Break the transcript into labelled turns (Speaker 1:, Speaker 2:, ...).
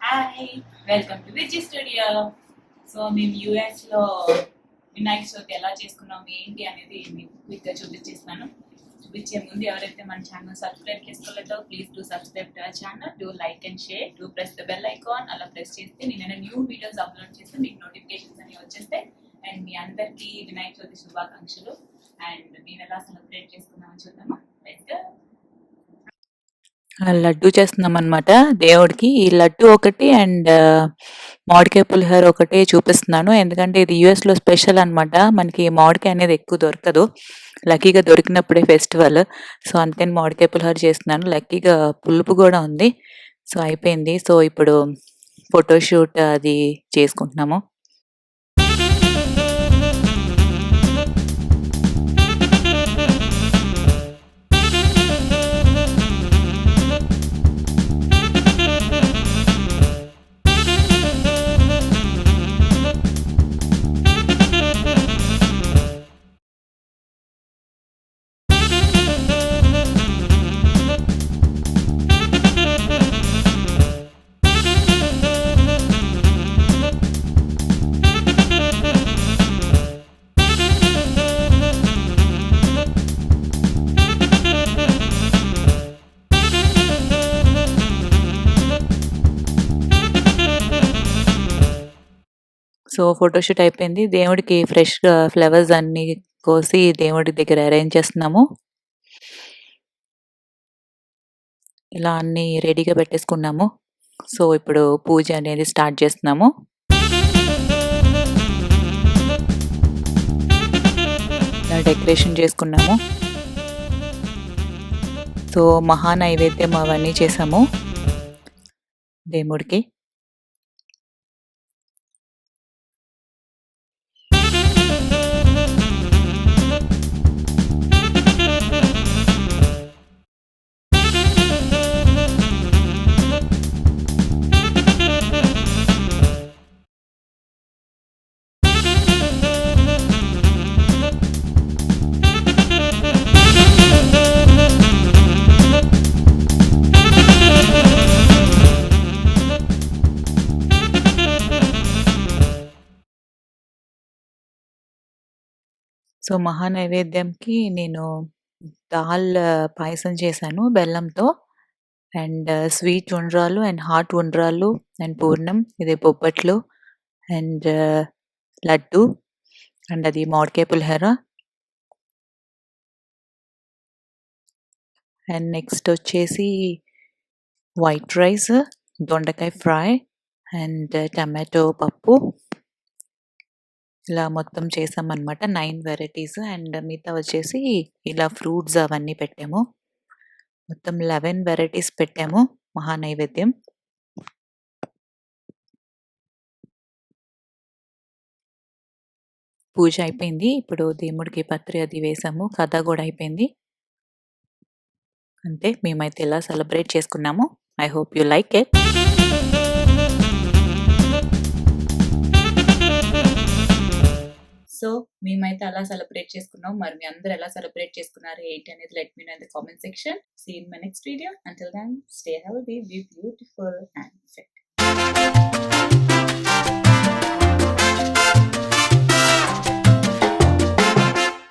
Speaker 1: Hi welcome to Viji studio. So మేము యూఎస్లో వినాయక చవితి ఎలా చేసుకున్నాం ఏంటి అనేది మీకు క్విక్గా చూపించేస్తున్నాను. చూపించే ముందు ఎవరైతే మన ఛానల్ సబ్స్క్రైబ్ చేసుకోలేదో please do subscribe to our channel, do like and share, do press the bell icon. అలా ప్రెస్ చేస్తే నేను న్యూ వీడియోస్ అప్లోడ్ చేస్తే మీకు నోటిఫికేషన్స్ అనేవి వచ్చేస్తే. అండ్ మీ అందరికీ వినాయక చవితి శుభాకాంక్షలు. అండ్ మేము ఎలా సెలబ్రేట్ చేసుకున్నామని చూద్దామా. Let's go.
Speaker 2: లడ్డు చేస్తున్నాం అనమాట దేవుడికి. ఈ లడ్డు ఒకటి అండ్ మామిడికాయ పులిహోర ఒకటి చూపిస్తున్నాను, ఎందుకంటే ఇది యూఎస్లో స్పెషల్ అనమాట. మనకి మామిడికాయ అనేది ఎక్కువ దొరకదు, లక్కీగా దొరికినప్పుడే ఫెస్టివల్. సో అందుకని మామిడికాయ పులిహోర చేస్తున్నాను. లక్కీగా పులుపు కూడా ఉంది. సో అయిపోయింది. సో ఇప్పుడు ఫోటోషూట్ అది చేసుకుంటున్నాము. సో ఫోటోషూట్ అయిపోయింది. దేవుడికి ఫ్రెష్‌గా ఫ్లవర్స్ అన్నీ కోసి దేవుడి దగ్గర అరేంజ్ చేస్తున్నాము. ఇలా అన్నీ రెడీగా పెట్టేసుకున్నాము. సో ఇప్పుడు పూజ అనేది స్టార్ట్ చేస్తున్నాము. ఇలా డెకరేషన్ చేసుకున్నాము. సో మహా నైవేద్యం అవన్నీ చేసాము దేవుడికి. సో మహా నైవేద్యంకి నేను దాల్ పాయసం చేశాను బెల్లంతో. అండ్ స్వీట్ ఉండ్రాలు అండ్ హాట్ ఉండ్రాలు అండ్ పూర్ణం, ఇది బొబ్బట్లు అండ్ లడ్డు అండ్ అది మామిడికాయ పులిహోర. అండ్ నెక్స్ట్ వచ్చేసి వైట్ రైస్, దొండకాయ ఫ్రై అండ్ టమాటో పప్పు. ఇలా మొత్తం చేసామన్నమాట 9 వెరైటీస్. అండ్ మిగతా వచ్చేసి ఇలా ఫ్రూట్స్ అవన్నీ పెట్టాము. మొత్తం 11 వెరైటీస్ పెట్టాము మహా నైవేద్యం. పూజ అయిపోయింది. ఇప్పుడు దేవుడికి పత్రి అది వేసాము, కథ కూడా అయిపోయింది. అంతే, మేమైతే ఇలా సెలబ్రేట్ చేసుకున్నాము. I hope you like it.
Speaker 1: So మేమైతే అలా సెలబ్రేట్ చేసుకున్నాం. మరి మీ అందరూ ఎలా సెలబ్రేట్ చేసుకున్నారు ఏంటి అనేది let me know in the comment section. See in my next video. Until then stay healthy, be beautiful and fit.